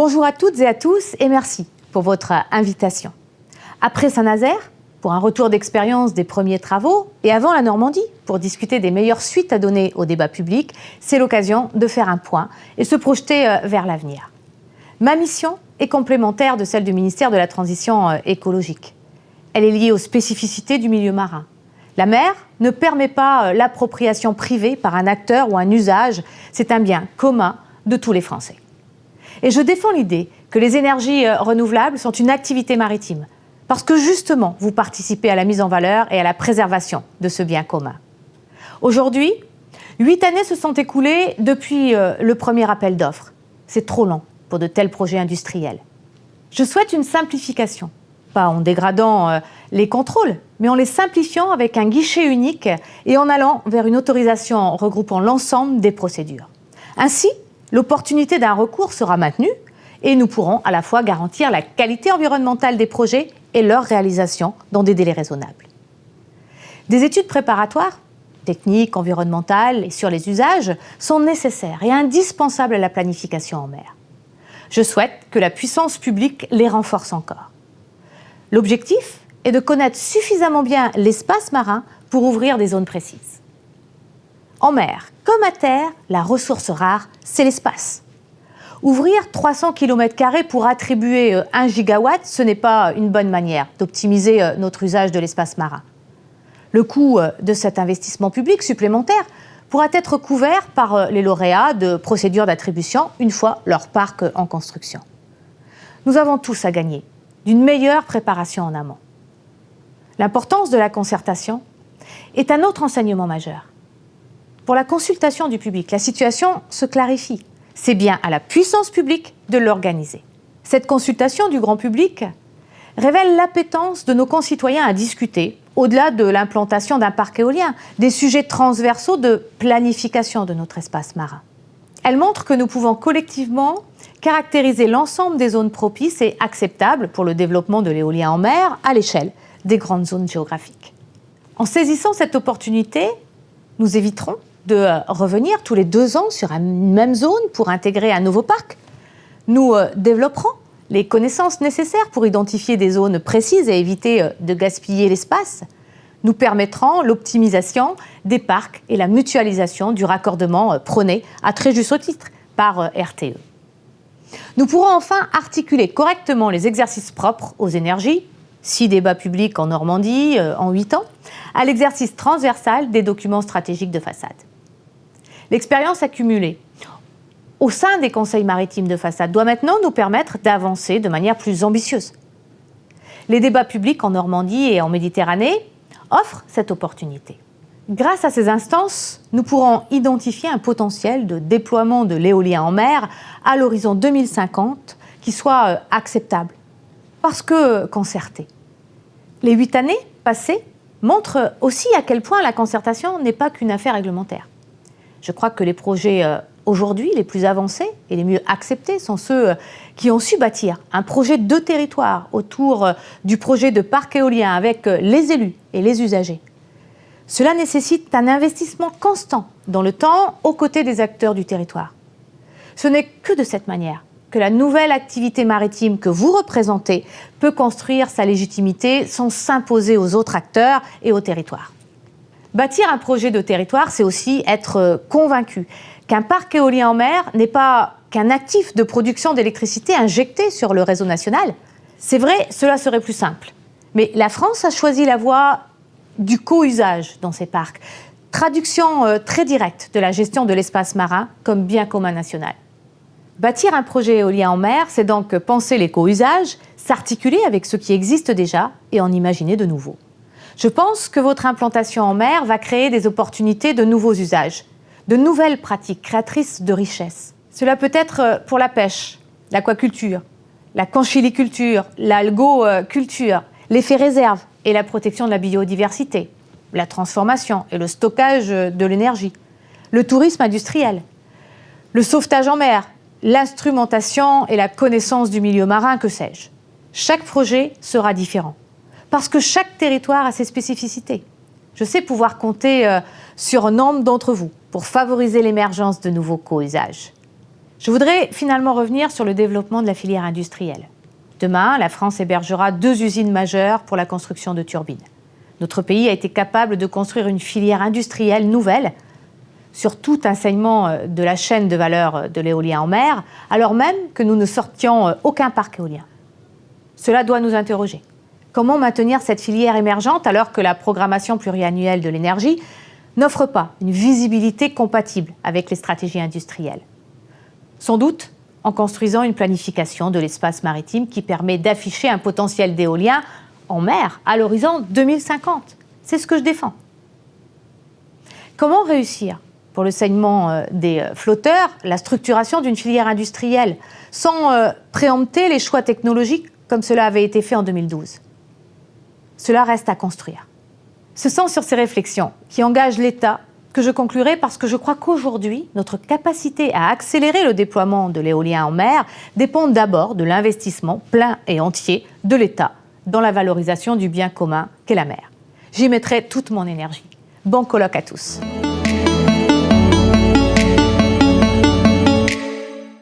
Bonjour à toutes et à tous et merci pour votre invitation. Après Saint-Nazaire, pour un retour d'expérience des premiers travaux, et avant la Normandie, pour discuter des meilleures suites à donner au débat public, c'est l'occasion de faire un point et se projeter vers l'avenir. Ma mission est complémentaire de celle du ministère de la Transition écologique. Elle est liée aux spécificités du milieu marin. La mer ne permet pas l'appropriation privée par un acteur ou un usage, c'est un bien commun de tous les Français. Et je défends l'idée que les énergies renouvelables sont une activité maritime, parce que justement, vous participez à la mise en valeur et à la préservation de ce bien commun. Aujourd'hui, 8 années se sont écoulées depuis le premier appel d'offres. C'est trop lent pour de tels projets industriels. Je souhaite une simplification, pas en dégradant les contrôles, mais en les simplifiant avec un guichet unique et en allant vers une autorisation regroupant l'ensemble des procédures. Ainsi, l'opportunité d'un recours sera maintenue et nous pourrons à la fois garantir la qualité environnementale des projets et leur réalisation dans des délais raisonnables. Des études préparatoires, techniques, environnementales et sur les usages, sont nécessaires et indispensables à la planification en mer. Je souhaite que la puissance publique les renforce encore. L'objectif est de connaître suffisamment bien l'espace marin pour ouvrir des zones précises. En mer comme à terre, la ressource rare, c'est l'espace. Ouvrir 300 km² pour attribuer 1 gigawatt, ce n'est pas une bonne manière d'optimiser notre usage de l'espace marin. Le coût de cet investissement public supplémentaire pourra être couvert par les lauréats de procédures d'attribution une fois leur parc en construction. Nous avons tous à gagner d'une meilleure préparation en amont. L'importance de la concertation est un autre enseignement majeur. Pour la consultation du public, la situation se clarifie. C'est bien à la puissance publique de l'organiser. Cette consultation du grand public révèle l'appétence de nos concitoyens à discuter, au-delà de l'implantation d'un parc éolien, des sujets transversaux de planification de notre espace marin. Elle montre que nous pouvons collectivement caractériser l'ensemble des zones propices et acceptables pour le développement de l'éolien en mer à l'échelle des grandes zones géographiques. En saisissant cette opportunité, nous éviterons de revenir tous les 2 ans sur une même zone pour intégrer un nouveau parc. Nous développerons les connaissances nécessaires pour identifier des zones précises et éviter de gaspiller l'espace. Nous permettrons l'optimisation des parcs et la mutualisation du raccordement prôné à très juste titre par RTE. Nous pourrons enfin articuler correctement les exercices propres aux énergies, 6 débats publics en Normandie en 8 ans, à l'exercice transversal des documents stratégiques de façade. L'expérience accumulée au sein des conseils maritimes de façade doit maintenant nous permettre d'avancer de manière plus ambitieuse. Les débats publics en Normandie et en Méditerranée offrent cette opportunité. Grâce à ces instances, nous pourrons identifier un potentiel de déploiement de l'éolien en mer à l'horizon 2050 qui soit acceptable, parce que concerté. Les 8 années passées montrent aussi à quel point la concertation n'est pas qu'une affaire réglementaire. Je crois que les projets aujourd'hui les plus avancés et les mieux acceptés sont ceux qui ont su bâtir un projet de territoire autour du projet de parc éolien avec les élus et les usagers. Cela nécessite un investissement constant dans le temps aux côtés des acteurs du territoire. Ce n'est que de cette manière que la nouvelle activité maritime que vous représentez peut construire sa légitimité sans s'imposer aux autres acteurs et au territoire. Bâtir un projet de territoire, c'est aussi être convaincu qu'un parc éolien en mer n'est pas qu'un actif de production d'électricité injecté sur le réseau national. C'est vrai, cela serait plus simple. Mais la France a choisi la voie du co-usage dans ses parcs. Traduction très directe de la gestion de l'espace marin comme bien commun national. Bâtir un projet éolien en mer, c'est donc penser les co-usages, s'articuler avec ce qui existe déjà et en imaginer de nouveaux. Je pense que votre implantation en mer va créer des opportunités de nouveaux usages, de nouvelles pratiques créatrices de richesses. Cela peut être pour la pêche, l'aquaculture, la conchiliculture, l'algoculture, l'effet réserve et la protection de la biodiversité, la transformation et le stockage de l'énergie, le tourisme industriel, le sauvetage en mer, l'instrumentation et la connaissance du milieu marin, que sais-je. Chaque projet sera différent, parce que chaque territoire a ses spécificités. Je sais pouvoir compter sur nombre d'entre vous pour favoriser l'émergence de nouveaux co-usages. Je voudrais finalement revenir sur le développement de la filière industrielle. Demain, la France hébergera 2 usines majeures pour la construction de turbines. Notre pays a été capable de construire une filière industrielle nouvelle sur tout un segment de la chaîne de valeur de l'éolien en mer, alors même que nous ne sortions aucun parc éolien. Cela doit nous interroger. Comment maintenir cette filière émergente alors que la programmation pluriannuelle de l'énergie n'offre pas une visibilité compatible avec les stratégies industrielles? Sans doute en construisant une planification de l'espace maritime qui permet d'afficher un potentiel d'éolien en mer à l'horizon 2050. C'est ce que je défends. Comment réussir pour le segment des flotteurs la structuration d'une filière industrielle sans préempter les choix technologiques comme cela avait été fait en 2012? Cela reste à construire. Ce sont sur ces réflexions qui engagent l'État que je conclurai parce que je crois qu'aujourd'hui, notre capacité à accélérer le déploiement de l'éolien en mer dépend d'abord de l'investissement plein et entier de l'État dans la valorisation du bien commun qu'est la mer. J'y mettrai toute mon énergie. Bon colloque à tous.